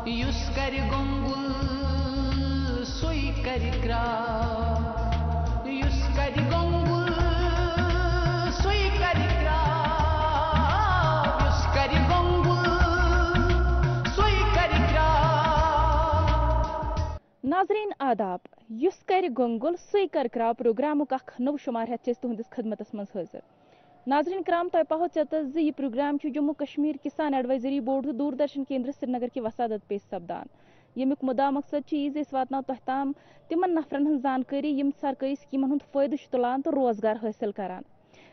یُس کَرِ گۄنٛگُل سُے کَرِ کرٛاو یُس کَرِ گۄنٛگُل سُے کَرِ کرٛاو یُس کَرِ گۄنٛگُل سُے کَرِ کرٛاو. ناظریٖن آداب یُس کَرِ گۄنٛگُل سُے کَرِ کرٛاو پروگرامُک اکھ نوٚو شُمار ہٮ۪تھ چھِ أسۍ تُہنٛدِس خدمتس منٛز حٲضِر. ناظریٖن کرام تۄہہِ پاہو ژےٚ زِ یہِ پروگرام چھُ جموں کشمیٖر کِسان ایڈوایزری بورڈ تہٕ دوٗردرشن کیندر سرینگر کہِ وسادت پیش سپدان. ییٚمیُک مُدا مقصد چھُ یہِ زِ أسۍ واتناو تۄہہِ تام تِمن نفرن ہٕنٛز زانکٲری یِم سرکٲری سکیٖمن ہُنٛد فٲیدٕ چھِ تُلان تہٕ روزگار حٲصِل کران.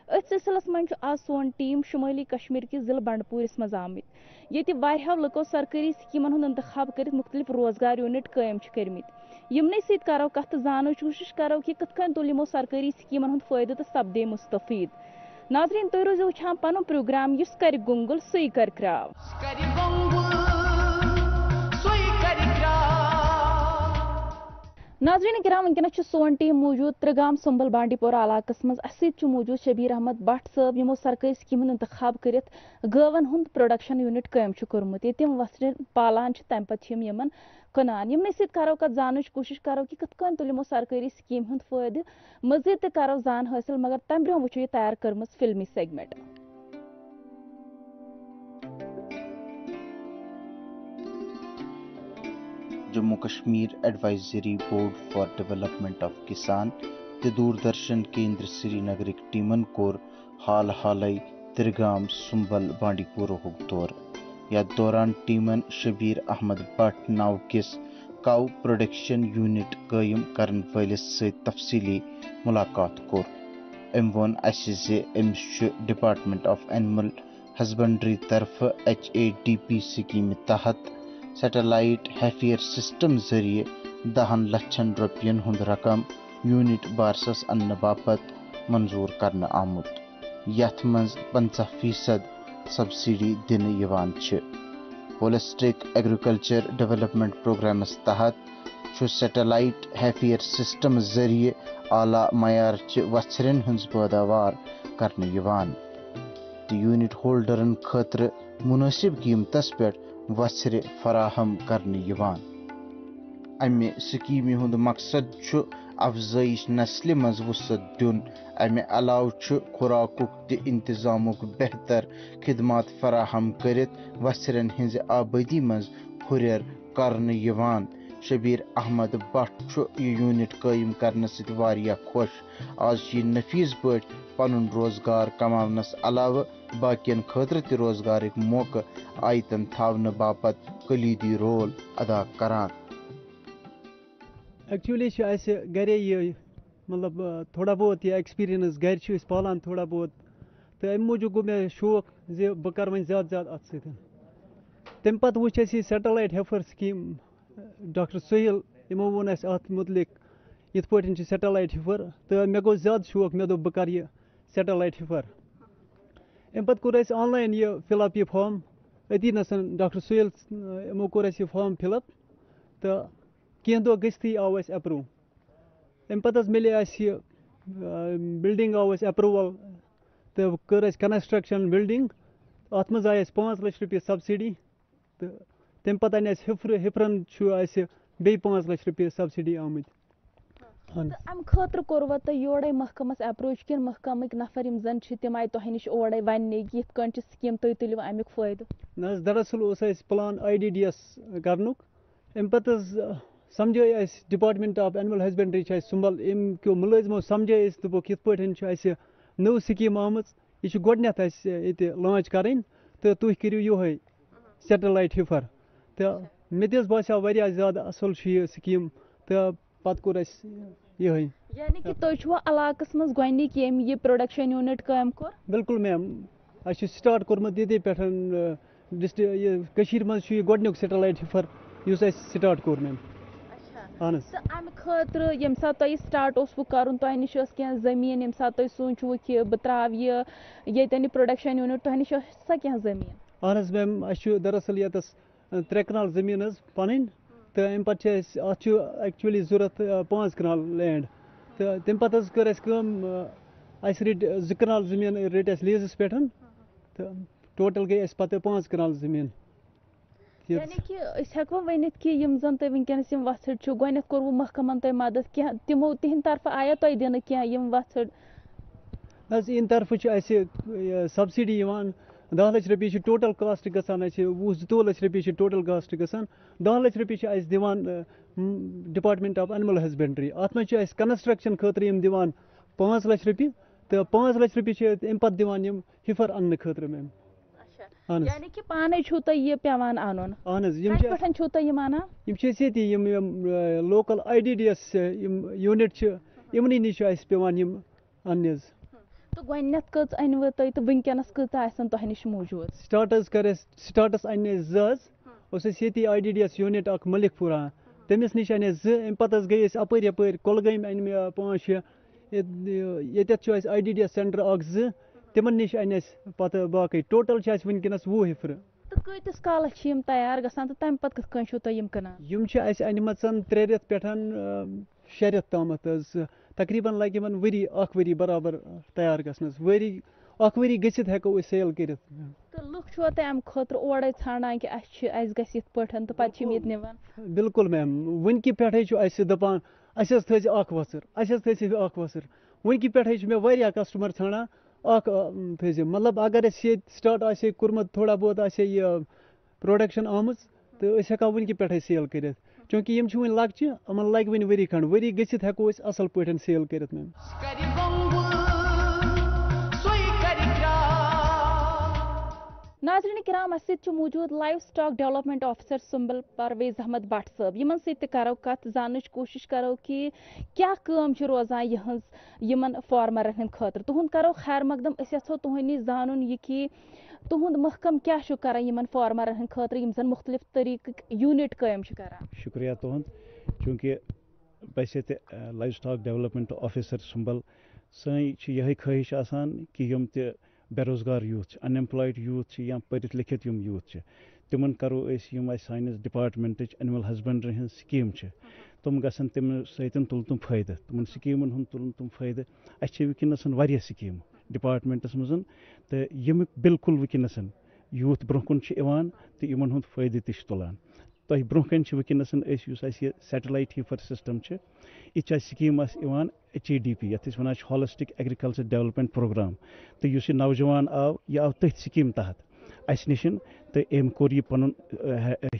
أتھۍ سلسلس منٛز چھُ آز سون ٹیٖم شُمٲلی کشمیٖر کِس ضلعہٕ بنڈپوٗرِس منٛز آمٕتۍ ییٚتہِ واریاہو لُکو سرکٲری سکیٖمن ہُنٛد اِنتخاب کٔرِتھ مُختٔلِف روزگار یوٗنٹ قٲیِم چھِ کٔرمٕتۍ. یِمنٕے سۭتۍ کرو کتھ تہٕ زانٕچ کوٗشش کرو کہِ کِتھ کٔنۍ تُل یِمو سرکٲری سکیٖمن ہُنٛد فٲیدٕ تہٕ سپدے مُستفیٖد. ناظریٖن تُہۍ روٗزِو وٕچھان پنُن پروگرام یُس کرِ گۄنٛگُل سُے کرِ کرٛاو. ناظریٖن کرام وٕنکیٚنس چھُ سون ٹیٖم موٗجوٗد ترٛگام سُمبل بانڈی پورہ علاقس منٛز اَسہِ سۭتۍ چھُ موٗجوٗد شبیٖر احمد بٹ صٲب یِمو سرکٲری سکیٖم ہُنٛد اِنتخاب کٔرِتھ گٲون ہُنٛد پروڈکشن یوٗنٹ قٲیِم چھُ کوٚرمُت ییٚتہِ تِم وژھرِ پالان چھِ تمہِ پتہٕ چھِ یِم یِمن کٕنان. یِمنٕے سۭتۍ کرو کتھ زانٕچ کوٗشش کرو کہِ کِتھ کٔنۍ تُل یِمو سرکٲری سکیٖم ہُنٛد فٲیدٕ مزیٖد تہِ کرو زان حٲصِل مگر تمہِ برونٛہہ وٕچھو یہِ تیار کٔرمٕژ فلمی segment. Jammu Kashmir advisory board for development of کسان تہٕ دوٗردرشن کیندر سرینگرٕکۍ ٹیٖمن کوٚر حال حالے ترٛگام سُمبل بانڈی پورہُک دورٕ. یتھ دوران ٹیٖمن شبیٖر احمد بٹ ناوٕ کِس کَو پروڈکشن یوٗنٹ قٲیِم کرن وٲلِس سۭتۍ تفصیٖلی مُلاقات کوٚر. أمۍ ووٚن اسہِ زِ أمِس چھُ ڈپارٹمنٹ آف اینیمل ہسبنڈری طرفہٕ HADP سکیٖمہِ تحت سیٹلائٹ ہیفیر سسٹم ذٔریعہٕ 10 لچھن رۄپین ہُنٛد رقم یوٗنٹ بارسس اننہٕ باپتھ منظوٗر کرنہٕ آمُت یتھ منٛز 50% سبسڈی دِنہٕ یِوان چھِ. ہولسٹک ایگریکلچر ڈیولپمنٹ پروگرامس تحت چھُ سیٹلائٹ ہیفیر سسٹم ذٔریعہٕ اعلیٰ معیارچہِ وژھرٮ۪ن ہٕنٛز پٲداوار کرنہٕ یِوان تہٕ یوٗنٹ ہولڈرن خٲطرٕ مُنٲسِب قیمتس پٮ۪ٹھ وژھرِ فراہم کرنہٕ یِوان. امہِ سکیٖمہِ ہُنٛد مقصد چھُ افزٲیش نسلہِ منٛز وُصعت دِیُن. امہِ علاوٕ چھُ خوراکُک تہِ انتظامُک بہتر خدمات فراہم کٔرِتھ وژھرٮ۪ن ہٕنٛزِ آبٲدی منٛز ہُرٮ۪ر کرنہٕ یِوان. شبیٖر احمد بٹ چھُ یہِ یوٗنٹ قٲیِم کرنہٕ سۭتۍ واریاہ خۄش. آز چھُ یہِ نفیٖض پٲٹھۍ پنُن روزگار کماونس علاوٕ باقین خٲطرٕ تہِ روزگارٕکۍ موقعہٕ آیتن تھاونہٕ باپتھ کلیٖدی رول ادا کران. ایکچولی چھُ اَسہِ گرے یہِ مطلب تھوڑا بہت یہِ ایکسپیٖرینس گرِ چھِ أسۍ پالان تھوڑا بہت تہٕ اَمہِ موٗجوٗب گوٚو مےٚ شوق زِ بہٕ کرٕ وۄنۍ زیادٕ زیادٕ اَتھ سۭتۍ. تَمہِ پتہٕ وٕچھ اَسہِ یہِ سیٹلایٹ ہیفر سکیٖم ڈاکٹر سہیل یِمو ووٚن اَسہِ اَتھ مُتعلِق یِتھ پٲٹھۍ چھِ سیٹلایٹ ہیفر تہٕ مےٚ گوٚو زیادٕ شوق مےٚ دوٚپ بہٕ کرٕ یہِ سیٹلایٹ ہیفر. اَمہِ پتہٕ کوٚر اَسہِ آن لاین یہِ فِل اپ یہِ فارم أتی نَس ڈاکٹر سہیل یِمو کوٚر اَسہِ یہِ فارم فِل اپ تہٕ کینٛہہ دۄہ گٔژھتھٕے آو اَسہِ ایپروٗ. اَمہِ پتہٕ حظ مِلے اَسہِ یہِ بِلڈِنٛگ آو اَسہِ ایپروٗول تہٕ کٔر اَسہِ کنسٹرکشن بِلڈِنٛگ. اَتھ منٛز آیہِ اَسہِ 5 لچھ رۄپیہِ سبسڈی تہٕ تَمہِ پتہٕ اَنہِ اَسہِ ہِفرن چھُ اَسہِ بیٚیہِ 5 لچھ رۄپیہِ سبسڈی آمٕتۍ. امہِ خٲطرٕ کوٚروٕ تۄہہِ یورے محکمس ایپروچ کِنہٕ محکمٕکۍ نفر یِم زن چھِ تِم آیہِ تۄہہِ نِش اورے وننہِ کہِ یِتھ کٔنۍ چھِ سکیٖم تُہۍ تُلِو امیُک فٲیدٕ؟ نہ حظ دراصل اوس اَسہِ پلان IDDS کرنُک. اَمہِ پتہٕ حظ سمجھٲے اَسہِ ڈپارٹمنٹ آف اینیمل ہسبنڈری چھِ اَسہِ سُمبل أمۍ کیو مُلٲزمو سمجھٲے أسۍ دوٚپُکھ یِتھ پٲٹھۍ چھُ اَسہِ نٔو سکیٖم آمٕژ یہِ چھِ گۄڈٕنیتھ اَسہِ ییٚتہِ لانچ کرٕنۍ تہٕ تُہۍ کٔرِو یِہوے سیٹلایٹ ہیفر. تہٕ مےٚ تہِ حظ باسیو واریاہ زیادٕ اَصٕل چھُ یہِ سکیٖم تہٕ پتہٕ کوٚر اَسہِ یِہوے. یعنی کہِ تُہۍ چھُوا علاقس منٛز گۄڈنِکۍ ییٚمۍ یہِ پروڈکشن یوٗنٹ قٲیِم کوٚر؟ بِلکُل میم اَسہِ چھُ سٹاٹ کوٚرمُت ییٚتے پٮ۪ٹھ یہِ کٔشیٖر منٛز چھُ یہِ گۄڈٕنیُک سیٹلایٹ ہیفر یُس اَسہِ سٹاٹ کوٚر میم. اہن حظ. تہٕ امہِ خٲطرٕ ییٚمہِ ساتہٕ تۄہہِ یہِ سٹاٹ اوسوٕ کرُن تۄہہِ نِش ٲس کینٛہہ زٔمیٖن ییٚمہِ ساتہٕ تُہۍ سوٗنٛچوٕ کہِ بہٕ تراوٕ یہِ ییٚتٮ۪ن یہِ پروڈکشن یوٗنٹ تۄہہِ نِش ٲس سا کینٛہہ زٔمیٖن؟ اہن حظ میم اَسہِ چھُ دراصل ییٚتس 3 کنال زٔمیٖن حظ پنٕنۍ تہٕ اَمہِ پتہٕ چھِ اَسہِ اَتھ چھُ ایکچُؤلی ضوٚرتھ 5 کنال لینڈ تہٕ تَمہِ پتہٕ حظ کٔر اَسہِ کٲم اَسہِ رٔٹۍ 2 کنال زٔمیٖن رٔٹۍ اَسہِ لیزَس پٮ۪ٹھ تہٕ ٹوٹل گٔے اَسہِ پتہٕ 5 کنال زٔمیٖن. یعنی کہ أسۍ ہٮ۪کوا ؤنِتھ کہِ یِم زَن تۄہہِ وٕنکٮ۪نَس یِم وَژھٕڑ چھُ گۄڈنٮ۪تھ کوٚروٕ محکمَن تۄہہِ مدد کینٛہہ تِمو تِہنٛدِ طرفہٕ آیا تۄہہِ دِنہٕ کینٛہہ یِم وَژھٕڑ حظ اِن طرفہٕ چھِ اَسہِ سبسڈی یِوان 10 لچھ رۄپیہِ چھِ ٹوٹل کاسٹ گژھان اَسہِ 22 لچھ رۄپیہِ چھِ ٹوٹل کاسٹ گژھان 10 لچھ رۄپیہِ چھِ اَسہِ دِوان ڈپارٹمنٹ آف اینمل ہسبنڈری اَتھ منٛز چھِ اَسہِ کنسٹرکشن خٲطرٕ یِم دِوان 5 لچھ رۄپیہِ تہٕ 5 لچھ رۄپیہِ چھِ اَمہِ پتہٕ دِوان یِم ہِفر اَننہٕ خٲطرٕ میم یعنی کہ پانے چھُو تۄہہِ یہِ پٮ۪وان اَنُن اہن حظ کَتہِ پٮ۪ٹھ چھُو تۄہہِ یِم اَنان یِم چھِ أسۍ ییٚتی یِم لوکل IDDS یِم یوٗنِٹ چھِ یِمنٕے نِش چھُ اَسہِ پٮ۪وان یِم اَننہِ حظ تہٕ گۄڈنٮ۪تھ کٔژ أنوٕ تُہۍ تہٕ وٕنکٮ۪نَس کۭژاہ آسن تۄہہِ نِش موٗجوٗد سٹاٹس اَنہِ اَسہِ 2 حظ اوس اَسہِ ییٚتی IDDS یوٗنِٹ اکھ مٔلِک پوٗرا تٔمِس نِش اَنہِ اَسہِ 2 اَمہِ پتہٕ حظ گٔے أسۍ اَپٲرۍ یَپٲرۍ کۄلگٲمۍ أنۍ مےٚ 5-6 ییٚتٮ۪تھ چھُ اَسہِ IDDS سینٹر اکھ 2 تِمن نِش اَنہِ اَسہِ پتہٕ باقٕے ٹوٹل چھِ اَسہِ وٕنکٮ۪نس 20 ہِفرٕ تہٕ کۭتِس کالس چھِ یِم تیار گژھان تہٕ تَمہِ پتہٕ کِتھ کٔنۍ چھِو تُہۍ یِم کٕنان یِم چھِ اَسہِ أنمژن 3 رٮ۪تھ پٮ۪ٹھ 6 رٮ۪تھ تامتھ حظ تقریٖبن لگہِ یِمن اکھ ؤری برابر تیار گژھنس اکھ ؤری گٔژھِتھ ہٮ۪کو أسۍ سیل کٔرِتھ تہٕ لُکھ چھُوا تۄہہِ اَمہِ خٲطرٕ اورَے ژھانڈان کہِ اَسہِ گژھِ یِتھ پٲٹھۍ تہٕ پَتہٕ چھِ یِم ییٚتہِ نِوان بِلکُل میم وٕنکہِ پٮ۪ٹھے چھُ اَسہِ دَپان اَسہِ حظ تھٲیزِ اکھ وَژھٕر اَسہِ حظ تھٲیزِ اکھ وَژھٕر وٕنکہِ پٮ۪ٹھے چھِ مےٚ واریاہ کسٹمر ژھانڈان اکھ تھٲیزِ مطلب اگر اَسہِ ییٚتہِ سٹاٹ آسہِ ہے کوٚرمُت تھوڑا بہت آسہِ ہے یہِ پروڈکشن آمٕژ تہٕ أسۍ ہٮ۪کو وٕنکہِ پٮ۪ٹھے سیل کٔرِتھ چوٗنکہِ یِم چھِ وٕنہِ لۄکچہِ یِمن لگہِ وٕنہِ ؤری کھنٛڈ ؤری گٔژھِتھ ہٮ۪کو أسۍ اَصٕل پٲٹھۍ سیل کٔرِتھ میم کَرِ بۄنٛگُل سُے کَرِ کرٛال ناظریٖن کرام اَسہِ سۭتۍ چھُ موٗجوٗد livestock development officer Sumbal Parvez Ahmad Bhat صٲب یِمن سۭتۍ تہِ کرو کتھ زاننٕچ کوٗشش کرو کہِ کیاہ کٲم چھِ روزان یِہٕنٛز یِمن فارمرن ہٕنٛدِ خٲطرٕ تُہُنٛد کرو خیر مقدم أسۍ یژھو تُہنٛدِ نِش زانُن یہِ کہِ تُہُنٛد محکم کیاہ چھُ کران یِمن فارمرن ہٕنٛدِ خٲطرٕ یِم زن مختلف طریٖقٕکۍ یوٗنٹ قٲیِم چھِ کران شُکریہ تُہُنٛد چوٗنٛکہِ بہٕ ییٚتہِ live stock development officer Sumbal سٲنۍ چھِ یِہے خٲہِش آسان کہِ یِم تہِ بے روزگار یوٗتھ چھِ ان ایمپلایڈ یوٗتھ چھِ یا پٔرِتھ لیکھِتھ یِم یوٗتھ چھِ تِمن کرو أسۍ یِم اَسہِ سٲنِس ڈپارٹمنٹٕچ اینمل ہسبنڈری ہٕنٛز سکیٖم چھِ تِم گژھن تِمن سۭتۍ تُلہٕ تِم فٲیدٕ تِمن سکیٖمن ہُنٛد تُلُن تِم فٲیدٕ اَسہِ چھِ وٕنکیٚنس واریاہ سکیٖمہٕ ڈپارٹمنٹس منٛز تہٕ ییٚمیُک بالکُل وٕنکیٚنس یوٗتھ برونٛہہ کُن چھِ یِوان تہٕ یِمن ہُنٛد فٲیدٕ تہِ چھِ تُلان تۄہہِ برونٛہہ کَنہِ چھِ وٕنکیٚنس أسۍ یُس اَسہِ یہِ سیٹلایٹ ہیٖفر سِسٹم چھِ یہِ چھِ اَسہِ سکیٖم اَسہِ یِوان HADP یَتھ أسۍ وَنان چھِ ہالِسٹِک ایگرِکلچر ڈیولپمنٹ پروگرام تہٕ یُس یہِ نوجوان آو یہِ آو تٔتھۍ سکیٖم تحت اَسہِ نِش تہٕ أمۍ کوٚر یہِ پَنُن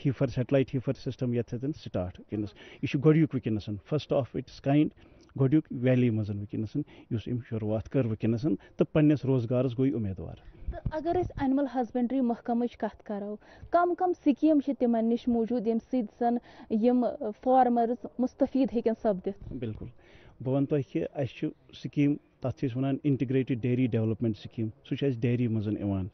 ہیٖفر سیٹلایٹ ہیٖفر سِسٹم یَتھ سۭتۍ سٹاٹ وٕنکیٚنس یہِ چھُ گۄڈٕنیُک وٕنکیٚنس فٔسٹ آف اِٹس کاینڈ گۄڈٕنیُک ویلی منٛز وٕنکیٚنس یُس أمۍ شُروعات کٔر وٕنکیٚنس تہٕ پنٕنِس روزگارس گوٚو اُمیدوار تہٕ اگر أسۍ اینمل ہسبنڈری محکمٕچ کتھ کرو کم کم سکیٖم چھِ تِمن نِش موٗجوٗد ییٚمہِ سۭتۍ زن یِم فارمٲرٕز مُستفیٖد ہیٚکن سپدِتھ بِلکُل بہٕ وَنہٕ تۄہہِ کہِ اَسہِ چھُ سکیٖم تَتھ چھِ أسۍ وَنان اِنٹِگریٹِڈ ڈیری ڈیولپمنٹ سکیٖم سُہ چھُ اَسہِ ڈیری منٛز یِوان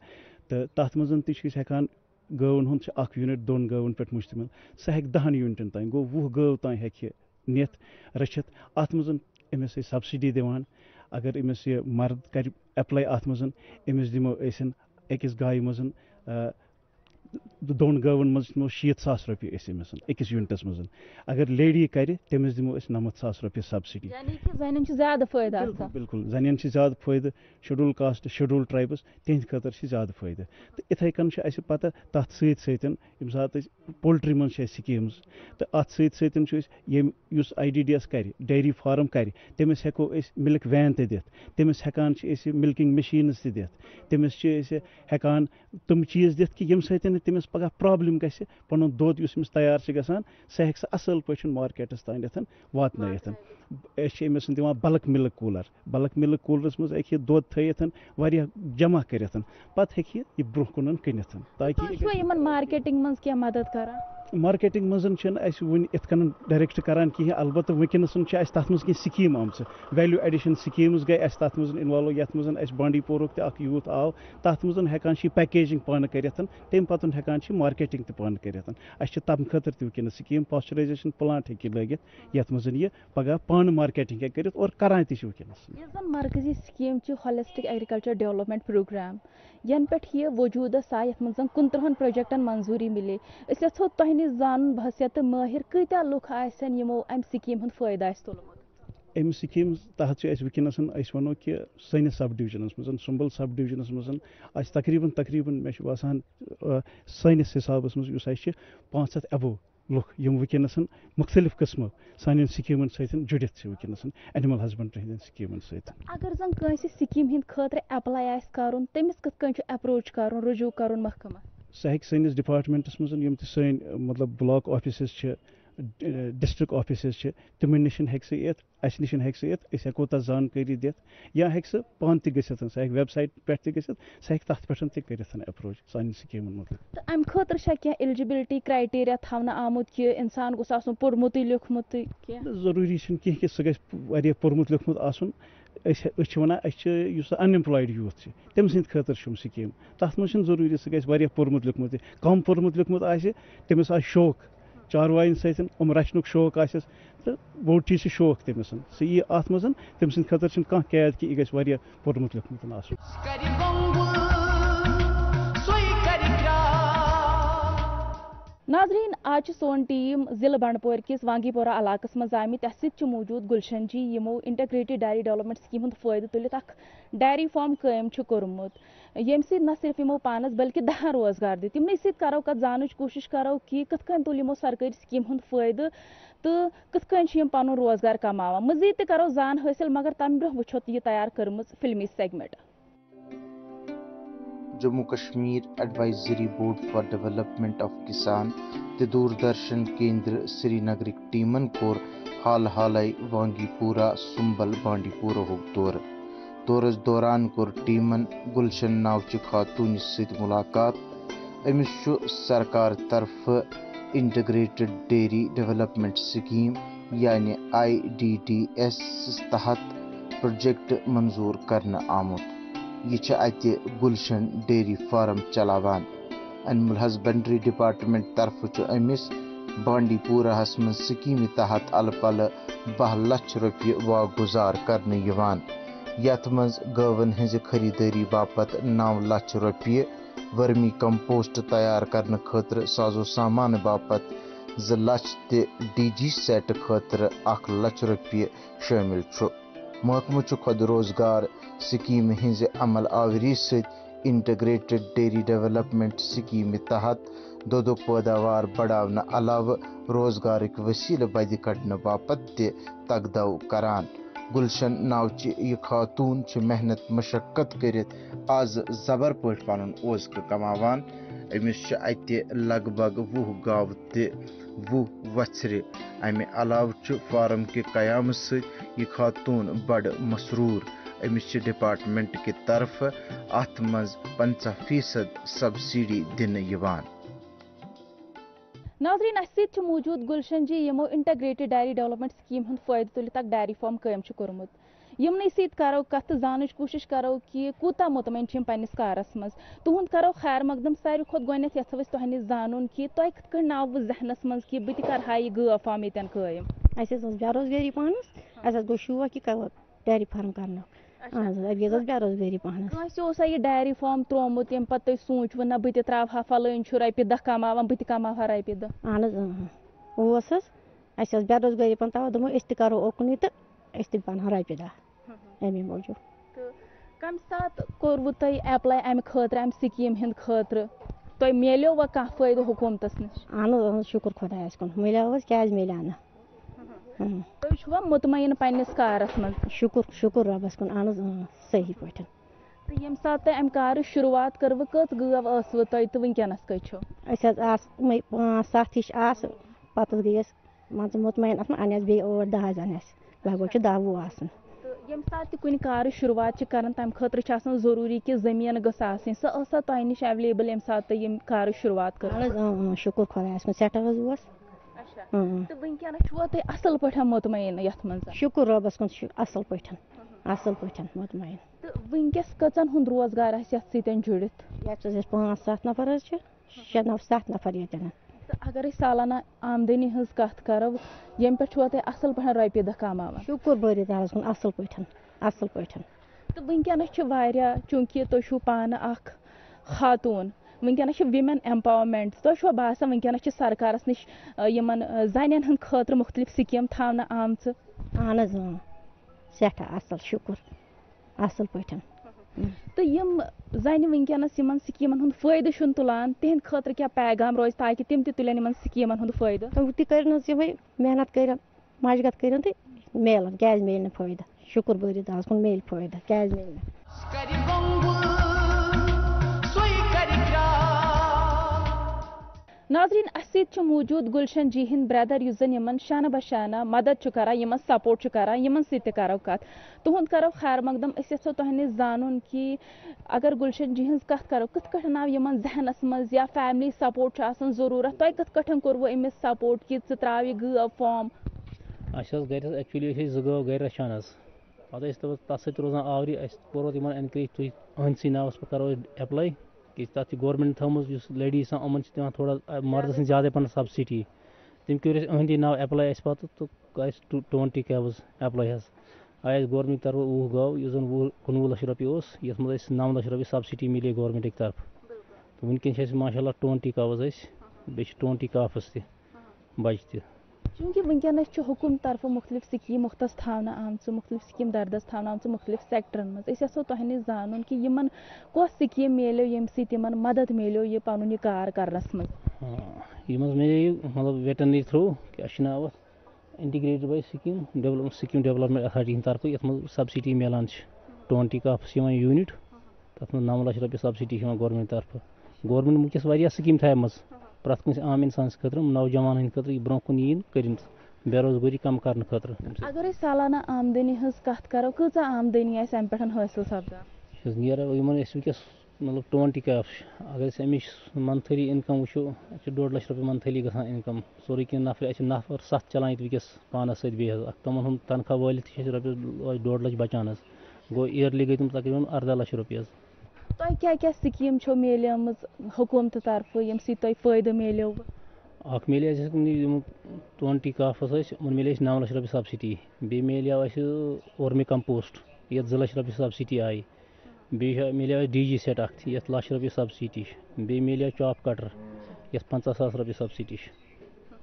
تہٕ تَتھ منٛز تہِ چھِ أسۍ ہٮ۪کان گٲوَن ہُنٛد چھُ اکھ یوٗنِٹ 2 گٲوَن پٮ۪ٹھ مُشتمل سُہ ہٮ۪کہِ 10 یوٗنٹن تانۍ گوٚو 20 گٲو تانۍ ہٮ۪کہِ یہِ نِتھ رٔچھِتھ اَتھ منٛز أمِس أسۍ سبسڈی دِوان اگر أمِس یہِ مرد کرِ اٮ۪پلاے اَتھ منٛز أمِس دِمو أسۍ أکِس گایہِ منٛز 2 گٲوَن منٛز دِمو 60,000 رۄپیہِ أسۍ أمِس أکِس یوٗنٹس منٛز اگر لیڈی کرِ تٔمِس دِمو أسۍ 90,000 رۄپیہِ سبسڈی زَنٮ۪ن چھُ زیادٕ فٲیدٕ آسان بِلکُل زَنٮ۪ن چھِ زیادٕ فٲیدٕ شڈوٗل کاسٹ شڈوٗل ٹرایبٕز تِہنٛدِ خٲطرٕ چھِ زیادٕ فٲیدٕ تہٕ یِتھٕے کٔنۍ چھُ اَسہِ پتہٕ تَتھ سۭتۍ سۭتۍ ییٚمہِ ساتہٕ أسۍ پولٹری منٛز چھِ اَسہِ سکیٖمٕز تہٕ اَتھ سۭتۍ سۭتۍ چھُ أسۍ ییٚمہِ یُس IDDS کرِ ڈیری فارم کرِ تٔمِس ہٮ۪کو أسۍ مِلک وین تہِ دِتھ تٔمِس ہٮ۪کان چھِ أسۍ مِلکِنگ مِشیٖنٕز تہِ دِتھ تٔمِس چھِ أسۍ ہٮ۪کان تِم چیٖز دِتھ کہِ ییٚمہِ سۭتۍ نہٕ تٔمِس پگاہ پرابلِم گژھِ پَنُن دۄد یُس أمِس تیار چھُ گژھان سُہ ہٮ۪کہِ سُہ اَصٕل پٲٹھۍ مارکیٹس تانٮ۪تھ واتنٲیِتھ أسۍ چھِ أمِس دِوان بلک مِلک کوٗلرس منٛز ہٮ۪کہِ یہِ دۄد تھٲیِتھ واریاہ جمع کٔرِتھ پتہٕ ہٮ۪کہِ یہِ برونٛہہ کُن کٕنِتھ تاکہِ یِمن مارکیٹنگ منٛز کینٛہہ مدد کران مارکیٹنگ منٛز چھِنہٕ اَسہِ وُنہِ یِتھ کٔنۍ ڈایریکٹ کران کِہینۍ البتہ وٕنکیٚنس چھِ اَسہِ تَتھ منٛز کینٛہہ سکیٖم آمژٕ ویلیوٗ ایڈِشن سکیٖمٕز گٔے اَسہِ تَتھ منٛز اِنوالو یَتھ منٛز اَسہِ بانڈی پورُک تہِ اکھ یوٗتھ آو تَتھ منٛز ہٮ۪کان چھِ یہِ پیکیجِنگ پانہٕ کٔرِتھ تَمہِ پتہٕ ہٮ۪کان چھِ مارکیٹنگ تہِ پانہٕ کٔرِتھ اَسہِ چھِ تَمہِ خٲطرٕ تہِ وٕنکیٚنس سکیٖم پاسچُرایزیشن پٕلانٹ ہٮ۪کہِ لٲگِتھ یَتھ منٛز یہِ پگاہ پانہٕ مارکیٹنگ ہٮ۪کہِ کٔرِتھ اور کران تہِ چھِ وٕنکیٚنس یُس زن مرکزی سکیٖم چھِ ہالِسٹِک ایگرِکلچر ڈیولپمنٹ پروگرام ینہٕ پٮ۪ٹھ یہِ وجوٗدس آے یَتھ منٛز 29 پروجیکٹن منظوٗری مِلے أسۍ یژھو تۄہہِ نِش زانُن بحثیت تہٕ مٲہِر کۭتیاہ لُکھ آسن یِمو امہِ سکیٖم ہُنٛد فٲیدٕ آسہِ تُلمُت امہِ سکیٖم تحت چھِ اَسہِ وٕنکٮ۪نَس أسۍ وَنو کہِ سٲنِس سب ڈِوجنَس منٛز سُمبل سب ڈِوجنَس منٛز اَسہِ تقریٖباً مےٚ چھُ باسان سٲنِس حِسابَس منٛز یُس اَسہِ چھِ 500 ایبو لُکھ یِم وٕنکٮ۪نَس مُختٔلِف قٕسمو سانٮ۪ن سکیٖمَن سۭتۍ جُڑِتھ چھِ وٕنکٮ۪نَس اینِمل ہسبنڈری ہٕنٛدٮ۪ن سکیٖمَن سۭتۍ. اگر زن کٲنٛسہِ سکیٖم ہٕنٛدِ خٲطرٕ ایپلاے آسہِ کَرُن تٔمِس کِتھ کٔنۍ چھُ اپروچ کَرُن رجوٗع کَرُن محکمس؟ سُہ ہیٚکہِ سٲنِس ڈِپارٹمنٹَس منٛز یِم تہِ سٲنۍ مطلب بلاک آفِسز چھِ ڈِسٹرک آفِسز چھِ تِمن نِش ہیٚکہِ سُہ یِتھ اَسہِ نِش ہیٚکہِ سُہ یِتھ أسۍ ہیٚکو تَتھ زانکٲری دِتھ یا ہیٚکہِ سُہ پانہٕ تہِ گٔژھِتھ سُہ ہیٚکہِ ویب سایٹ پٮ۪ٹھ تہِ گٔژھِتھ سُہ ہیٚکہِ تَتھ پٮ۪ٹھ تہِ کٔرِتھ اپروچ سانٮ۪ن سکیٖمن مُتعلِق. تہٕ اَمہِ خٲطرٕ چھا کینٛہہ ایلجبلٹی کرایٹیریا تھاونہٕ آمُت کہِ اِنسان گوٚژھ آسُن پوٚرمُتٕے لیوٗکھمُتٕے کینٛہہ؟ ضروٗری چھُنہٕ کینٛہہ کہِ سُہ گژھِ واریاہ پوٚرمُت لیوٗکھمُت آسُن. أسۍ چھِ وَنان اَسہِ چھِ یُس اَن ایمپلایڈ یوٗتھ چھِ تٔمۍ سٕنٛدِ خٲطرٕ چھُ یِم سکیٖم. تَتھ منٛز چھُنہٕ ضروٗری سُہ گژھِ واریاہ پوٚرمُت لیوٗکھمُت کَم پوٚرمُت لیوٗکھمُت آسہِ تٔمِس آسہِ شوق چاروایَن سۭتۍ رَچھنُک شوق آسٮ۪س تہٕ بوٚڑ چیٖز چھُ شوق تٔمِس سُہ یی اَتھ منٛز تٔمۍ سٕنٛدِ خٲطرٕ چھُنہٕ کانٛہہ قید کہِ یہِ گژھِ واریاہ پوٚرمُت لیوٗکھمُت آسُن. ناظریٖن آز چھِ سون ٹیٖم ضلعہٕ بنڈپور کِس وانگی پورہ علاقس منٛز آمٕتۍ اَسہِ سۭتۍ چھِ موٗجوٗد گُلشن جی یِمو انٹیگریٹڈ ڈیری ڈیولپمنٹ سکیٖم ہُنٛد فٲیدٕ تُلِتھ اکھ ڈیری فارم قٲیِم چھُ کوٚرمُت ییٚمہِ سۭتۍ نہ صرف یِمو پانس بلکہِ 10 روزگار دِتھ. یِمنٕے سۭتۍ کرو کتھ زانٕچ کوٗشش کرو کہِ کِتھ کٔنۍ تُل یِمو سرکٲری سکیٖم ہُنٛد فٲیدٕ تہٕ کِتھ کٔنۍ چھِ یِم پنُن روزگار کماوان. مزیٖد تہِ کرو زان حٲصِل مگر تمہِ برونٛہہ وٕچھو یہِ تیار کٔرمٕژ فلمی segment. Jammu Kashmir advisory board for development of کسان تہٕ دوردرشن کیندر سری نگرٕکۍ ٹیٖمن کوٚر حالے وانگی پورہ سُمبل بانڈی پورہُک دورٕ. دورس دوران کوٚر ٹیٖمن گُلشن ناوچہِ خاتوٗنہِ سۭتۍ مُلاقات. أمِس چھُ سرکار طرفہٕ انٹیگریٹڈ ڈیری ڈیولپمنٹ سکیٖم یعنی IDDS تحت پروجیکٹ منظوٗر کرنہٕ آمُت. یہِ چھِ اتہِ گُلشن ڈیری فارم چلاوان. اینمل ہسبنڈری ڈپارٹمنٹ طرفہٕ چھُ أمِس بانڈی پوراہس منٛز سکیٖمہِ تحت الہٕ پلہٕ 10 لچھ رۄپیہِ واگُزار کرنہٕ یِوان یتھ منٛز گٲون ہٕنٛزِ خٔریٖدٲری باپتھ 9 لچھ رۄپیہِ ورمی کمپوسٹ تیار کرنہٕ خٲطرٕ سازو سامانہٕ باپتھ 2 لچھ تہٕ DG سیٹ خٲطرٕ 1 لچھ رۄپیہِ شٲمِل چھُ. محکمہٕ چھُ خۄد روزگار سکیٖمہِ ہٕنٛزِ عمل آوری سۭتۍ انٹیگریٹڈ ڈیری ڈیولپمنٹ سکیٖمہِ تحت دۄدُک پٲداوار بڑاونہٕ علاوٕ روزگارٕکۍ وسیٖلہٕ بَدِ کڑنہٕ باپتھ تہِ تگدو کران. گُلشن ناوچہِ یہِ خاتوٗن چھِ محنت مشقت کٔرِتھ آز زبر پٲٹھۍ پنُن اوزکہٕ کماوان. أمِس چھِ اتہِ لگ بگ 20 گاوٕ تہٕ 20 وژھرِ. امہِ علاوٕ چھُ فارم کہِ قیامہٕ سۭتۍ یہِ خاتوٗن بڑٕ مسروٗر. أمِس چھِ ڈپارٹمنٹ کہِ طرفہٕ اتھ منٛز 50% سبسڈی دِنہٕ یِوان. ناظریٖن اَسہِ سۭتۍ چھِ موٗجوٗد گُلشن جی یِمو انٹیگریٹڈ ڈیری ڈیولپمنٹ سکیٖم ہُنٛد فٲیدٕ تُلِتھ اکھ ڈیری فارم قٲیِم چھُ کوٚرمُت. یِمنٕے سۭتۍ کرو کتھ تہٕ زانٕچ کوٗشش کرو کہِ کوٗتاہ مطمعین چھِ یِم پننِس کارس منٛز. تُہُنٛد کرو خیر مقدم. ساروی کھۄتہٕ گۄڈٕنیتھ یژھو أسۍ تۄہہِ نِش زانُن کہِ تۄہہِ کِتھ کٔنۍ ناوٕ ذہنس منٛز کہِ بہٕ تہِ کرٕ ہا یہِ گٲو فارم ییٚتٮ۪ن قٲیِم؟ اَسہِ حظ ٲس بے روزگٲری پانس اَسہِ حظ گوٚو شوق یہِ ڈیری فارم کرنُک. اَسہِ ٲس بے روزگٲری پانس. کٲنٛسہِ اوسا یہِ ڈیری فارم ترومُت ییٚمہِ پتہٕ تُہۍ سوٗنٛچوٕ نہ بہٕ تہِ تراوٕ ہا فلٲنۍ چھُ رۄپیہِ 10 کماوان بہٕ تہِ کماوٕ ہا رۄپیہِ 10؟ اہن حظ اوس حظ اَسہِ ٲس بے روزگٲری پانہٕ تَوے دوٚپمو أسۍ تہِ کرو اوکُنُے تہٕ أسۍ تہِ بنہو رۄپیہِ 10 اَمی موٗجوٗب. تہٕ کمہِ ساتہٕ کوٚروٕ تۄہہِ ایپلاے امہِ خٲطرٕ امہِ سکیٖم ہِنٛدِ خٲطرٕ تۄہہِ میلیوا کانٛہہ فٲیدٕ حکوٗمتس نِش؟ اہن حظ شُکُر خۄدایس کُن مِلیو حظ کیازِ میلیو نہٕ. تُہۍ چھُوا مطمعین پننِس کارس منٛز؟ شُکُر رۄبس کُن اہن حظ صحیح پٲٹھۍ. تہٕ ییٚمہِ ساتہٕ تۄہہِ امہِ کارٕچ شروٗعات کٔروٕ کٔژ گٲو ٲسوٕ تۄہہِ تہٕ وٕنکیٚنس کٔژ چھِو؟ أسۍ حظ آسہٕ یِمے 5-7 ہِش آسہٕ پتہٕ حظ گٔے أسۍ مان ژٕ مطمعین اتھ منٛز انہِ اَسہِ بیٚیہِ 8-10 انہِ اَسہِ لگ بگ چھِ 10-20 آسان. تہٕ ییٚمہِ ساتہٕ تہِ کُنہِ کارٕچ شروٗعات چھِ کران تمہِ خٲطرٕ چھِ آسان ضروٗری کہِ زٔمیٖن گٔژھ آسٕنۍ. سۄ ٲسا تۄہہِ نِش ایویلیبٕل ییٚمہِ ساتہٕ تۄہہِ ییٚمہِ کارٕچ شروٗعات کٔر؟ اہن حظ شُکُر خۄدایس کُن سٮ۪ٹھاہ حظ اوس. تہٕ وٕنکیٚنس چھُوا تُہۍ اصل پٲٹھۍ مطمعین یتھ منٛز؟ شُکُر رۄبس کُن اصل پٲٹھۍ مطمعین. تہٕ وٕنکیٚس کٔژن ہُنٛد روزگار آسہِ یتھ سۭتۍ جُڑِتھ؟ یَتھ حظ أسۍ 5-7 نفر حظ چھِ 6-7 نفر ییٚتٮ۪ن. تہٕ اگر أسۍ سالانہ آمدنی ہٕنٛز کتھ کرو ییٚمہِ پٮ۪ٹھ چھُوا تُہۍ اصل پٲٹھۍ رۄپیہِ 10 کماوان؟ شُکُر بٲری تعالس کُن اصل پٲٹھۍ. تہٕ وٕنکیٚنس چھِ واریاہ چوٗنٛکہِ تُہۍ چھُو پانہٕ اکھ خاتوٗن وٕنکیٚنس چھِ وِمین ایمپاورمینٹ تۄہہِ چھُوا باسان وٕنکیٚنس چھِ سرکارس نِش یِمن زنٮ۪ن ہٕنٛدِ خٲطرٕ مُختٔلِف سکیٖم تھاونہٕ آمژٕ؟ اہن حظ سٮ۪ٹھاہ اَصٕل شُکُر اَصٕل پٲٹھۍ. تہٕ یِم زَنہِ وٕنکٮ۪نَس یِمن سکیٖمن ہُنٛد فٲیدٕ چھُنہٕ تُلان تِہنٛدِ خٲطرٕ کیٛاہ پیغام روزِ تاکہِ تِم تہِ تُلن یِمن سکیٖمن ہُنٛد فٲیدٕ؟ تِم تہِ کٔرِن حظ یِمَے محنت کٔرِن مشگت کٔرِن تہٕ میلان کیٛازِ میلہِ نہٕ فٲیدٕ شُکُر بٲری دَہَس کُن میلہِ فٲیدٕ کیٛازِ میلہِ نہٕ. کرِ گۄنٛگُل سُے کرِ کرٛال. ناظریٖن اَسہِ سۭتۍ چھُ موٗجوٗد گُلشن جی ہٕنٛدۍ برٛدر یُس زن یِمن شانہ بہ شانہ مدد چھُ کران یِمن سپورٹ چھُ کران یِمن سۭتۍ تہِ کرو کتھ تُہُنٛد کرو خیر مقدم أسۍ یژھو تۄہہِ نِش زانُن کہِ اگر گُلشن جی ہٕنٛز کتھ کرو کِتھ کٲٹھۍ آو یِمن ذہنس منٛز یا فیملی سپورٹ چھُ آسان ضروٗرت تۄہہِ کِتھ کٲٹھۍ کوٚروٕ أمِس سپورٹ کہِ ژٕ تراو یہِ گٲو فارم؟ اَسہِ ٲس گرِ ایٚکچُؤلی أسۍ 2 گٲو گرِ رچھان حظ پتہٕ ٲسۍ تَتھ سۭتۍ روزان آورِ اَسہِ کوٚر یِمن ایٚنکریج تُہۍ أہنٛدسٕے ناوَس پٮ۪ٹھ کرو أسۍ ایٚپلاے کہِ تَتھ چھِ گورمٮ۪نٛٹ تھٲومٕژ یُس لیڈیٖز آسان یِمن چھِ دِوان تھوڑا مردس سٕنٛز زیادَے پہن سبسڈی تِم کٔرۍ اَسہِ أہنٛدی ناو ایٚپلاے اَسہِ پتہٕ تہٕ اَسہِ 20 کیوٕز ایٚپلاے حظ آیہِ اَسہِ گورمٮ۪نٛٹ طرفہٕ 20 گٲو یُس زن 19 لچھ رۄپیہِ اوس یَتھ منٛز اَسہِ 9 لچھ رۄپیہِ سبسڈی مِلے گورمٮ۪نٛٹٕکۍ طرفہٕ تہٕ وٕنکٮ۪ن چھِ اَسہِ ماشاء اللہ 20 کاوٕز اَسہِ بیٚیہِ چھِ 20 کافٕس تہِ بچہِ تہِ. چوٗنٛکہِ وٕنکٮ۪نَس چھُ حکوٗمت طرفہٕ مُختلِف سکیٖم مُختس تھاونہٕ آمژٕ مُختلِف سکیٖم دردس تھاونہٕ آمژٕ مُختلِف سیکٹرن منٛز أسۍ یژھو تۄہہِ نِش زانُن کہِ یِمن کۄس سکیٖم میلیو ییٚمہِ سۭتۍ یِمن مدد میلیو یہِ پنُن یہِ کار کرنس منٛز؟ یِم حظ میلے مطلب ویٹرنری تھرٛوٗ کیٛاہ چھُ ناو اَتھ integrated bye scheme development authority ہِنٛدِ طرفہٕ یَتھ منٛز سبسڈی میلان چھِ 20 کافٕس یِوان یوٗنِٹ تَتھ منٛز 9 لچھ رۄپیہِ سبسڈی چھِ یِوان گورمٮ۪نٛٹ طرفہٕ گورمٮ۪نٛٹ وٕنکٮ۪س واریاہ سکیٖم تھایمٕژ پرٛٮ۪تھ کٲنٛسہِ عام اِنسانَس خٲطرٕ نوجوانن ہٕنٛدِ خٲطرٕ یہِ برونٛہہ کُن یِن کٔرِن بے روزگٲری کم کرنہٕ خٲطرٕ. اگر أسۍ سالانہ آمدنی ہٕنٛز کتھ کرو کۭژاہ آمدنی آسہِ اَمہِ پٮ۪ٹھ حٲصِل سپدان؟ چھِ حظ نیران یِمن أسۍ وٕنکٮ۪س مطلب 20 کیف چھِ اگر أسۍ اَمِچ منتھلی اِنکم وٕچھو اَسہِ چھِ 2.5 لچھ رۄپیہِ منتھلی گژھان اِنکم سورُے کینٛہہ نفر اَسہِ چھِ نفر 7 چلان ییٚتہِ وٕنکٮ۪س پانس سۭتۍ بیٚیہِ حظ تِمن ہُنٛد تنخواہ وٲلِتھ تہِ چھِ اَسہِ رۄپیس 2.5 لچھ بچان حظ گوٚو اِیرلی گٔے تِم تقریٖبن 18 لچھ رۄپیہِ حظ. تۄہہِ کیٛاہ کیٛاہ سکیٖم چھو میلیمٕژ حکوٗمتہٕ طرفہٕ ییٚمہِ سۭتۍ تۄہہِ فٲیدٕ میلیو؟ اکھ میلے اَسہِ یِم 20 کافٕس ٲسۍ یِمن میلے اَسہِ 9 لچھ رۄپیہِ سبسڈی بیٚیہِ میلیو اَسہِ ورمی کمپوسٹ یَتھ 2 لچھ رۄپیہِ سبسڈی آیہِ بیٚیہِ میلیو اَسہِ DG سیٹ اکھ یَتھ 1 لچھ رۄپیہِ سبسڈی چھِ بیٚیہِ میلیو چاپ کٹر یَتھ 50,000 رۄپیہِ سبسڈی چھِ.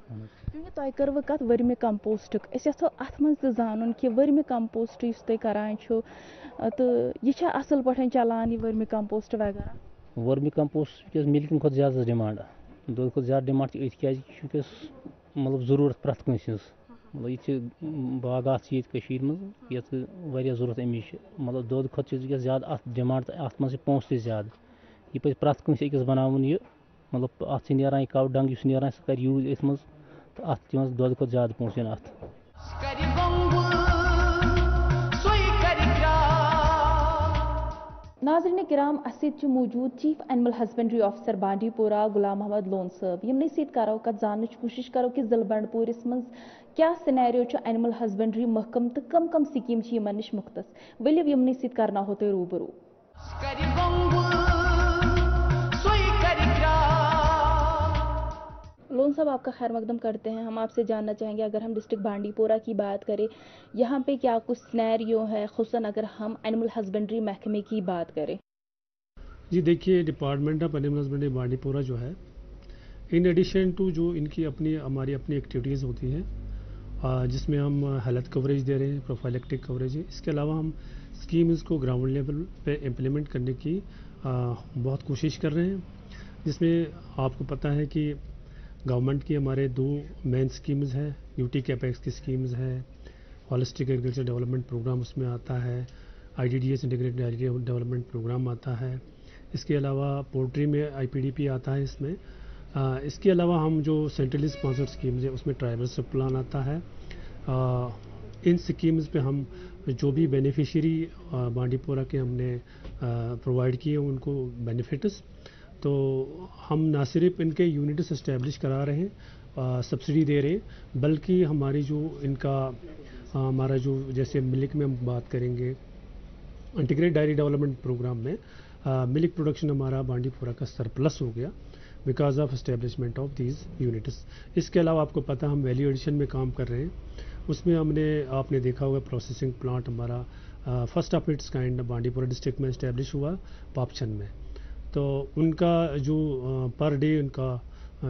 چوٗنٛکہِ تۄہہِ کٔروٕ کتھ ؤرمہِ کمپوسٹُک أسۍ یژھو اتھ منٛز تہِ زانُن کہِ ؤرمہِ کمپوسٹ یُس تُہۍ کران چھِو تہٕ یہِ چھا اصٕل پٲٹھۍ چلان یہِ ؤرمہِ کمپوسٹ وغیرہ؟ ؤرمہِ کمپوسٹ چھِ مِلکِنگ کھۄتہٕ زیادٕ ڈِمانٛڈ دۄد کھۄتہٕ زیادٕ ڈِمانٛڈ چھِ أتھۍ کیازِ یہِ چھُ وٕنکٮ۪س مطلب ضروٗرت پرٛٮ۪تھ کٲنٛسہِ ہٕنٛز مطلب ییٚتہِ چھِ باغات چھِ ییٚتہِ کٔشیٖرِ منٛز یَتھ واریاہ ضوٚرتھ اَمِچ چھِ مطلب دۄد کھۄتہٕ چھِ وٕنکٮ۪س زیادٕ اَتھ ڈِمانٛڈ تہٕ اَتھ منٛز چھِ پونٛسہٕ تہِ زیادٕ یہِ پَزِ پرٛٮ۪تھ کٲنٛسہِ أکِس بَناوُن یہِ مطلب اَتھ چھِ نیران یہِ کَو ڈنٛگ یُس نیران سُہ کَرِ یوٗز أتھۍ منٛز تہٕ اَتھ چھِ یِوان دۄدٕ کھۄتہٕ زیادٕ پونٛسہٕ یِن اَتھ. کرِ گۄنٛگُل سُے کرِ کرٛال. ناظریٖن کرام اَسہِ سۭتۍ چھُ موٗجوٗد چیٖف اینمل ہسبنڈری آفیسر بانڈی پورہ غلام محمد لون صٲب یِمنٕے سۭتۍ کرو کتھ زاننٕچ کوٗشش کرو کہِ ضلعہٕ بنڈپوٗرِس منٛز کیٛاہ سِنیریو چھُ اینمل ہسبنڈری محکم تہٕ کم کم سکیٖم چھِ یِمن نِش مُختص ؤلِو یِمنٕے سۭتۍ کرناوہو تۄہہِ روٗبروٗ. کرِ گۄنٛگُل سُے کرِ کرٛال. لون صاحب آپ کا خیر مقدم کرتے ہیں. ہم آپ سے جاننا چاہیں گے اگر ہم ڈسٹرکٹ بانڈی پورہ کی بات کریں یہاں پہ کیا کچھ سینیریو ہے خصوصاً اگر ہم اینیمل ہسبینڈری محکمے کی بات کریں؟ جی دیکھیے ڈپارٹمنٹ آف اینیمل ہسبینڈری بانڈی پورہ جو ہے ان ایڈیشن ٹو جو ان کی ہماری اپنی ایکٹیویٹیز ہوتی ہیں جس میں ہم ہیلتھ کوریج دے رہے ہیں پروفائلیکٹک کوریج ہے اس کے علاوہ ہم اسکیمز کو گراؤنڈ لیول پہ امپلیمنٹ کرنے کی بہت کوشش کر رہے ہیں جس میں آپ کو پتہ ہے کہ گورنمنٹ کی ہمارے 2 مین اسکیمز ہیں UT کیپیکس کی اسکیمز ہے ہالسٹک ایگریکلچر ڈیولپمنٹ پروگرام اس میں آتا ہے IDDS انٹیگریٹڈ ڈیولپمنٹ پروگرام آتا ہے اس کے علاوہ پولٹری میں IPDP آتا ہے اس میں اس کے علاوہ ہم جو سینٹرلی اسپانسرڈ اسکیمز ہیں اس میں ٹرائبل سب پلان آتا ہے ان اسکیمز پہ ہم جو بھی بینیفیشری بانڈی پورہ کے ہم نے پرووائڈ کیے ان کو بینیفٹس تو ہم نہ صرف ان کے یونٹس اسٹیبلش کرا رہے ہیں سبسڈی دے رہے ہیں بلکہ ہماری جو ان کا ہمارا جو جیسے ملک میں ہم بات کریں گے انٹیگریٹ ڈائری ڈیولپمنٹ پروگرام میں ملک پروڈکشن ہمارا بانڈی پورہ کا سرپلس ہو گیا because of establishment of these units. اس کے علاوہ آپ کو پتہ ہم ویلیو ایڈیشن میں کام کر رہے ہیں اس میں ہم نے آپ نے دیکھا ہوگا پروسیسنگ پلانٹ ہمارا فرسٹ آف اٹس کائنڈ بانڈی پورہ ڈسٹرکٹ میں اسٹیبلش ہوا پاپچھن میں تو ان کا جو پر ڈے ان کا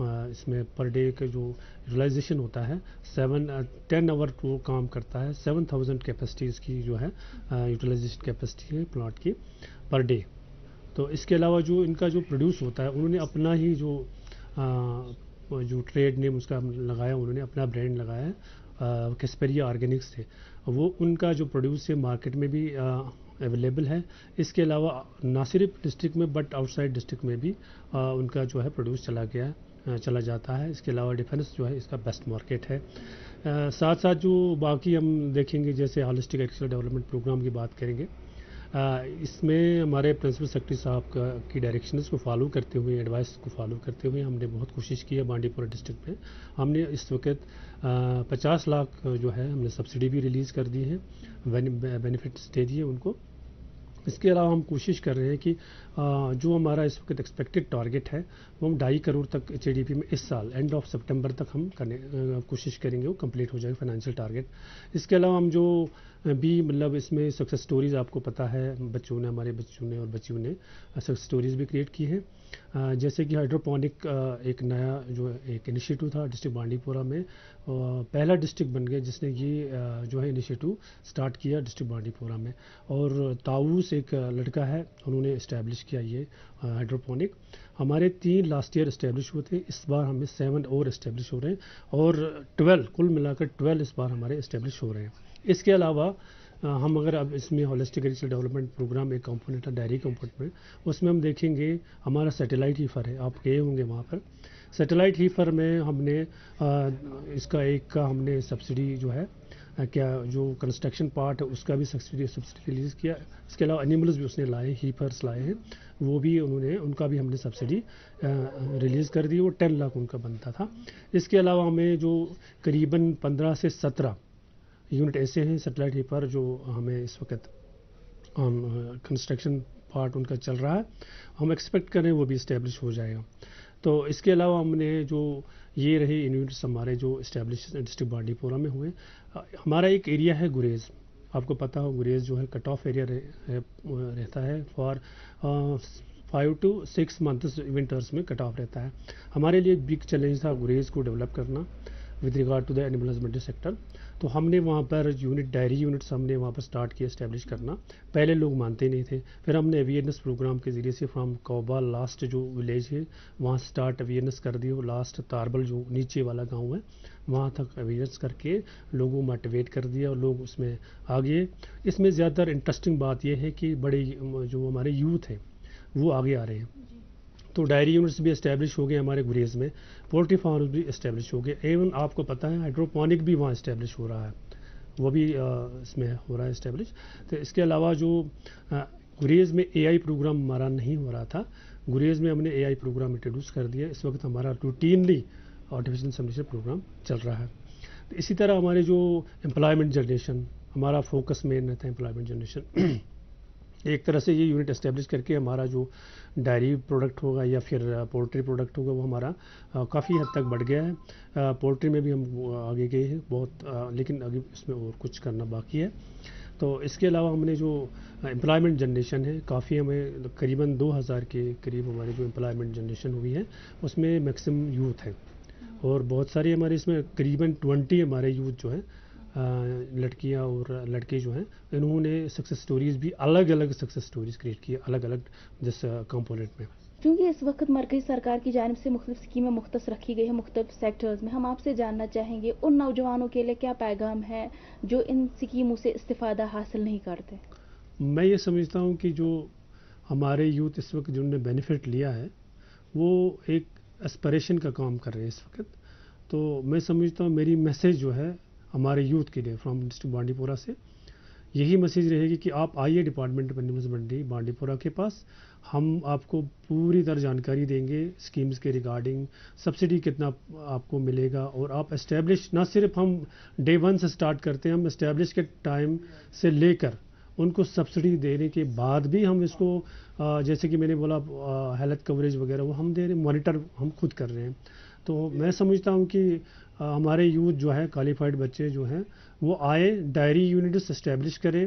اس میں پر ڈے کا جو یوٹیلائزیشن ہوتا ہے 10 آور وہ کام کرتا ہے. 7000 کیپیسٹیز کی جو ہے یوٹیلائزیشن کیپیسٹی ہے پلانٹ کی پر ڈے. تو اس کے علاوہ جو ان کا جو پروڈیوس ہوتا ہے انہوں نے اپنا ہی جو ٹریڈ نیم اس کا لگایا, انہوں نے اپنا برانڈ لگایا ہے کیسپیریا آرگینکس سے. وہ ان کا جو پروڈیوس ہے مارکیٹ میں بھی اویلیبل ہے. اس کے علاوہ نہ صرف ڈسٹرکٹ میں بٹ آؤٹ سائڈ ڈسٹرکٹ میں بھی ان کا جو ہے پروڈیوس چلا جاتا ہے. اس کے علاوہ ڈیفینس جو ہے اس کا بیسٹ مارکیٹ ہے. ساتھ ساتھ جو باقی ہم دیکھیں گے جیسے ہالسٹک ایگریکلچر ڈیولپمنٹ پروگرام کی بات کریں گے, اس میں ہمارے پرنسپل سیکرٹری صاحب کی ڈائریکشنز کو فالو کرتے ہوئے, ایڈوائس کو فالو کرتے ہوئے ہم نے بہت کوشش کی ہے. بانڈی پورہ ڈسٹرکٹ میں ہم نے اس وقت 50 لاکھ جو ہے ہم نے سبسڈی بھی ریلیز کر دی ہے, بینیفٹس دے دیے ان کو. اس کے علاوہ ہم کوشش کر رہے ہیں کہ جو ہمارا اس وقت ایکسپیکٹڈ ٹارگیٹ ہے وہ ہم 2.5 کروڑ تک HADP میں اس سال اینڈ آف سپٹمبر تک ہم کوشش کریں گے وہ کمپلیٹ ہو جائے گا فائنینشیل ٹارگیٹ. اس کے علاوہ ہم جو بھی مطلب اس میں سکسیس سٹوریز آپ کو پتہ ہے ہمارے بچوں نے اور بچیوں نے سکسیس سٹوریز بھی کریٹ کی ہیں. جیسے کہ ہائیڈروپونک ایک نیا جو ایک انیشیٹو تھا ڈسٹرکٹ بانڈی پورہ میں, پہلا ڈسٹرکٹ بن گیا جس نے یہ جو ہے انیشیٹو سٹارٹ کیا ڈسٹرکٹ بانڈی پورہ میں. اور طاؤس ایک لڑکا ہے, انہوں نے اسٹیبلش کیا یہ ہائیڈروپونک. ہمارے 3 لاسٹ ایئر اسٹیبلش ہوئے تھے, اس بار ہمیں 7 اور اسٹیبلش ہو رہے ہیں اور 12 کل ملا کر 12 اس بار ہمارے اسٹیبلش ہو رہے ہیں. اس کے علاوہ ہم اگر اب اس میں ہولسٹک ایگریکلچر ڈیولپمنٹ پروگرام ایک کمپوننٹ ہے ڈائری کمپوننٹ, اس میں ہم دیکھیں گے ہمارا سیٹلائٹ ہیفر ہے, آپ گئے ہوں گے وہاں پر. سیٹلائٹ ہیفر میں ہم نے اس کا ہم نے سبسڈی جو ہے کیا جو کنسٹرکشن پارٹ ہے اس کا بھی سبسڈی ریلیز کیا. اس کے علاوہ اینیملز بھی اس نے لائے, ہیپرس لائے ہیں, وہ بھی ان کا بھی ہم نے سبسڈی ریلیز کر دی. وہ 10 لاکھ ان کا بنتا تھا. اس کے علاوہ ہمیں جو قریباً 15 سے 17 یونٹ ایسے ہیں سیٹلائٹ ہیپر جو ہمیں اس وقت کنسٹرکشن پارٹ ان کا چل رہا ہے, ہم ایکسپیکٹ کریں وہ بھی اسٹیبلش ہو جائے گا. تو اس کے علاوہ ہم نے جو یہ رہے یونٹس ہمارے جو اسٹیبلش ڈسٹرکٹ بانڈی پورہ میں ہوئے. ہمارا ایک ایریا ہے گریز, آپ کو پتہ ہو گریز جو ہے کٹ آف ایریا رہتا ہے فار 5 to 6 months ونٹرس میں کٹ آف رہتا ہے. ہمارے لیے ایک بگ چیلنج تھا گریز کو ڈیولپ کرنا with regard to the animal husbandry sector. تو ہم نے وہاں پر ڈائری یونٹس ہم نے وہاں پر سٹارٹ کیا اسٹیبلش کرنا. پہلے لوگ مانتے نہیں تھے, پھر ہم نے اویئرنیس پروگرام کے ذریعے سے فرام کوبا لاسٹ جو ولیج ہے وہاں سٹارٹ اویئرنیس کر دی. وہ لاسٹ تاربل جو نیچے والا گاؤں ہے وہاں تک اویئرنیس کر کے لوگوں موٹیویٹ کر دیا اور لوگ اس میں آگے. اس میں زیادہ تر انٹرسٹنگ بات یہ ہے کہ بڑے جو ہمارے یوتھ ہیں وہ آگے آ رہے ہیں. تو ڈائری یونٹس بھی اسٹیبلش ہو گئے ہمارے گریز میں, پولٹری فارمز بھی اسٹیبلش ہو گئے. ایون آپ کو پتہ ہے ہائیڈروپونک بھی وہاں اسٹیبلش ہو رہا ہے, وہ بھی اس میں ہو رہا ہے اسٹیبلش. تو اس کے علاوہ جو گریز میں AI پروگرام ہمارا نہیں ہو رہا تھا, گریز میں ہم نے AI پروگرام انٹروڈیوس کر دیا. اس وقت ہمارا روٹینلی آرٹیفیشل انسیمنیشن پروگرام چل رہا ہے. تو اسی طرح ہمارے جو امپلائمنٹ جنریشن, ہمارا فوکس مین رہتا ہے امپلائمنٹ جنریشن. ایک طرح سے یہ یونٹ اسٹیبلش کر کے ہمارا جو ڈائری پروڈکٹ ہوگا یا پھر پولٹری پروڈکٹ ہوگا وہ ہمارا کافی حد تک بڑھ گیا ہے. پولٹری میں بھی ہم آگے گئے ہیں بہت, لیکن ابھی اس میں اور کچھ کرنا باقی ہے. تو اس کے علاوہ ہم نے جو امپلائمنٹ جنریشن ہے کافی, ہمیں قریباً 2000 کے قریب ہماری جو امپلائمنٹ جنریشن ہوئی ہے اس میں میکسیمم یوتھ ہے. اور بہت سارے ہمارے اس میں قریباً 20 ہمارے یوتھ جو ہیں لڑکیاں اور لڑکے جو ہیں انہوں نے سکسیس سٹوریز بھی الگ الگ سکسیس سٹوریز کریٹ کی الگ الگ جس کمپوننٹ میں. چونکہ اس وقت مرکزی سرکار کی جانب سے مختلف اسکیمیں مختص رکھی گئی ہیں مختلف سیکٹرز میں, ہم آپ سے جاننا چاہیں گے ان نوجوانوں کے لیے کیا پیغام ہے جو ان اسکیموں سے استفادہ حاصل نہیں کرتے؟ میں یہ سمجھتا ہوں کہ جو ہمارے یوتھ اس وقت جنہوں نے بینیفٹ لیا ہے وہ ایک اسپریشن کا کام کر رہے ہیں اس وقت. تو میں سمجھتا ہوں میری میسیج جو ہے ہمارے یوتھ کے لیے فرام ڈسٹرکٹ بانڈی پورہ سے یہی میسیج رہے گی کہ آپ آئیے ڈپارٹمنٹ آف اینیمل ہسبنڈری بانڈی پورہ کے پاس, ہم آپ کو پوری طرح جانکاری دیں گے اسکیمز کے ریگارڈنگ, سبسڈی کتنا آپ کو ملے گا. اور آپ اسٹیبلش نہ صرف ہم ڈے 1 سے سٹارٹ کرتے ہیں, ہم اسٹیبلش کے ٹائم سے لے کر ان کو سبسڈی دینے کے بعد بھی ہم اس کو جیسے کہ میں نے بولا ہیلتھ کوریج وغیرہ وہ ہم دے رہے ہیں, مانیٹر ہم خود کر رہے ہیں. تو میں سمجھتا ہوں کہ ہمارے یوتھ جو ہے کوالیفائڈ بچے جو ہیں وہ آئے, ڈائری یونٹس اسٹیبلش کریں,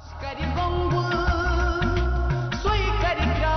Askeri gongul, soy karigra.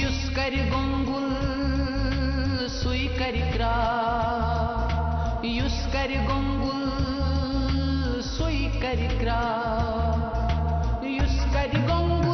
Yus kari gongul, soy karigra. Yus kari gongul, soy karigra. Yus kari gongul.